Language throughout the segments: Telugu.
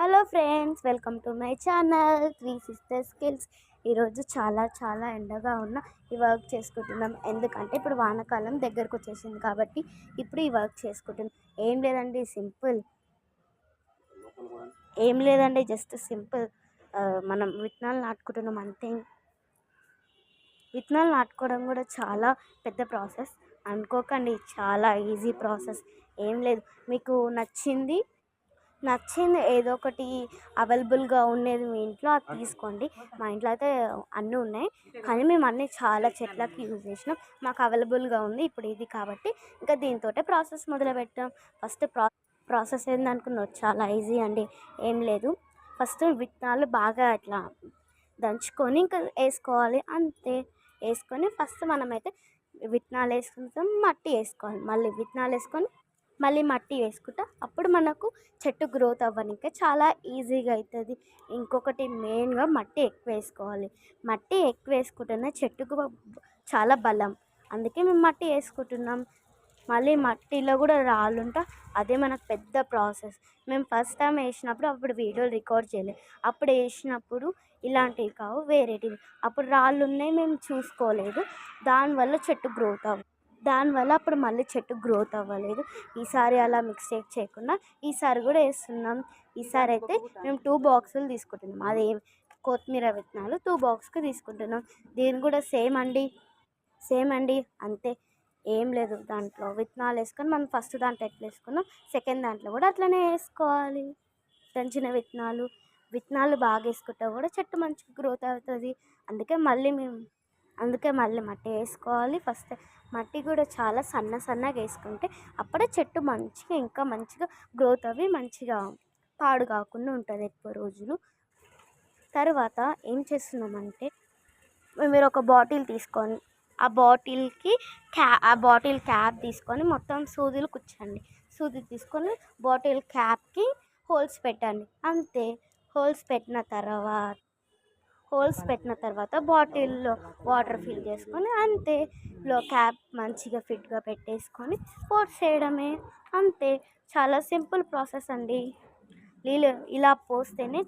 Hello friends, welcome to my channel three sisters skills. ఈరోజు చాలా ఎండగా ఉన్న ఈ వర్క్ చేసుకుంటున్నాం. ఎందుకంటే ఇప్పుడు వానాకాలం దగ్గరకు వచ్చేసింది కాబట్టి ఇప్పుడు ఈ వర్క్ చేసుకుంటున్నాం. ఏం లేదండి జస్ట్ సింపుల్. మనం విత్తనాలు నాటుకుంటున్నాం అంతే. విత్తనాలు నాటుకోవడం కూడా చాలా పెద్ద ప్రాసెస్ అనుకోకండి, చాలా ఈజీ ప్రాసెస్. ఏం లేదు, మీకు నచ్చింది ఏదో ఒకటి అవైలబుల్గా ఉండేది మీ ఇంట్లో అది తీసుకోండి. మా ఇంట్లో అయితే అన్నీ ఉన్నాయి, కానీ మేము అన్నీ చాలా చెట్లకి యూజ్ చేసినాం. మాకు అవైలబుల్గా ఉంది ఇప్పుడు ఇది కాబట్టి ఇంకా దీంతో ప్రాసెస్ మొదలుపెట్టాం. ఫస్ట్ ప్రాసెస్ ఏందనుకున్నారు, చాలా ఈజీ అండి. ఏం లేదు, ఫస్ట్ విత్తనాలు బాగా అట్లా దంచుకొని ఇంకా వేసుకోవాలి అంతే. వేసుకొని ఫస్ట్ మనమైతే విత్తనాలు వేసుకుంటాం, మట్టి వేసుకోవాలి, మళ్ళీ విత్తనాలు వేసుకొని మళ్ళీ మట్టి వేసుకుంటా. అప్పుడు మనకు చెట్టు గ్రోత్ అవ్వడానికి చాలా ఈజీగా అవుతుంది. ఇంకొకటి మెయిన్గా మట్టి ఎక్కువ వేసుకోవాలి. మట్టి ఎక్కువ వేసుకుంటేనే చెట్టుకు చాలా బలం, అందుకే మేము మట్టి వేసుకుంటున్నాం. మళ్ళీ మట్టిలో కూడా రాళ్ళు ఉంటా, అదే మనకు పెద్ద ప్రాసెస్. మేము ఫస్ట్ టైం వేసినప్పుడు అప్పుడు వీడియోలు రికార్డ్ చేయలేదు. అప్పుడు వేసినప్పుడు ఇలాంటివి కావు, వేరేటివి. అప్పుడు రాళ్ళు ఉన్నాయి, మేము చూసుకోలేదు. దానివల్ల అప్పుడు మళ్ళీ చెట్టు గ్రోత్ అవ్వలేదు. ఈసారి అలా మిస్టేక్ చేయకుండా ఈసారి కూడా వేస్తున్నాం. ఈసారి అయితే మేము 2 బాక్సులు తీసుకుంటున్నాం. అదే కొత్తిమీర విత్తనాలు 2 బాక్స్కి తీసుకుంటున్నాం. దీని కూడా సేమ్ అండి అంతే. ఏం లేదు, దాంట్లో విత్తనాలు వేసుకొని మనం ఫస్ట్ దాంట్లో ఎట్లా వేసుకున్నాం సెకండ్ దాంట్లో కూడా అట్లనే వేసుకోవాలి. దంచిన విత్తనాలు బాగా వేసుకుంటే కూడా చెట్టు మంచిగా గ్రోత్ అవుతుంది. అందుకే మళ్ళీ మట్టి వేసుకోవాలి. ఫస్ట్ మట్టి కూడా చాలా సన్నగా వేసుకుంటే అప్పుడే చెట్టు ఇంకా మంచిగా గ్రోత్ అవి మంచిగా పాడు కాకుండా ఉంటుంది ఎక్కువ రోజులు. తర్వాత ఏం చేస్తున్నామంటే, మీరు ఒక బాటిల్ తీసుకొని ఆ బాటిల్ క్యాప్ తీసుకొని మొత్తం సూది తీసుకొని బాటిల్ క్యాప్కి హోల్స్ పెట్టండి అంతే. హోల్స్ పెట్టిన తర్వాత బాటిల్లో వాటర్ ఫిల్ చేసుకొని అంతే. క్యాప్ మంచిగా ఫిట్గా పెట్టేసుకొని పోర్స్ చేయడమే అంతే. చాలా సింపుల్ ప్రాసెస్ అండి. ఇలా పోస్తేనే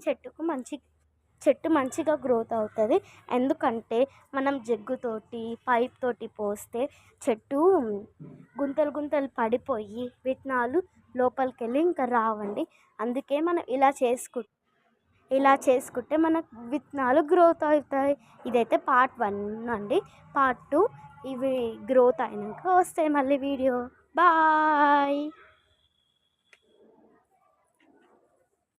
చెట్టు మంచిగా గ్రోత్ అవుతుంది. ఎందుకంటే మనం జగ్గుతోటి పైప్ తోటి పోస్తే చెట్టు గుంతలు పడిపోయి విత్తనాలు లోపలికి వెళ్ళి ఇంకా రావండి. అందుకే మనం ఇలా చేసుకుంటే మనకు విత్తనాలు గ్రోత్ అవుతాయి. ఇదైతే పార్ట్ 1 అండి. పార్ట్ 2 ఇవి గ్రోత్ అయినాక వస్తాయి మళ్ళీ వీడియో. బాయ్.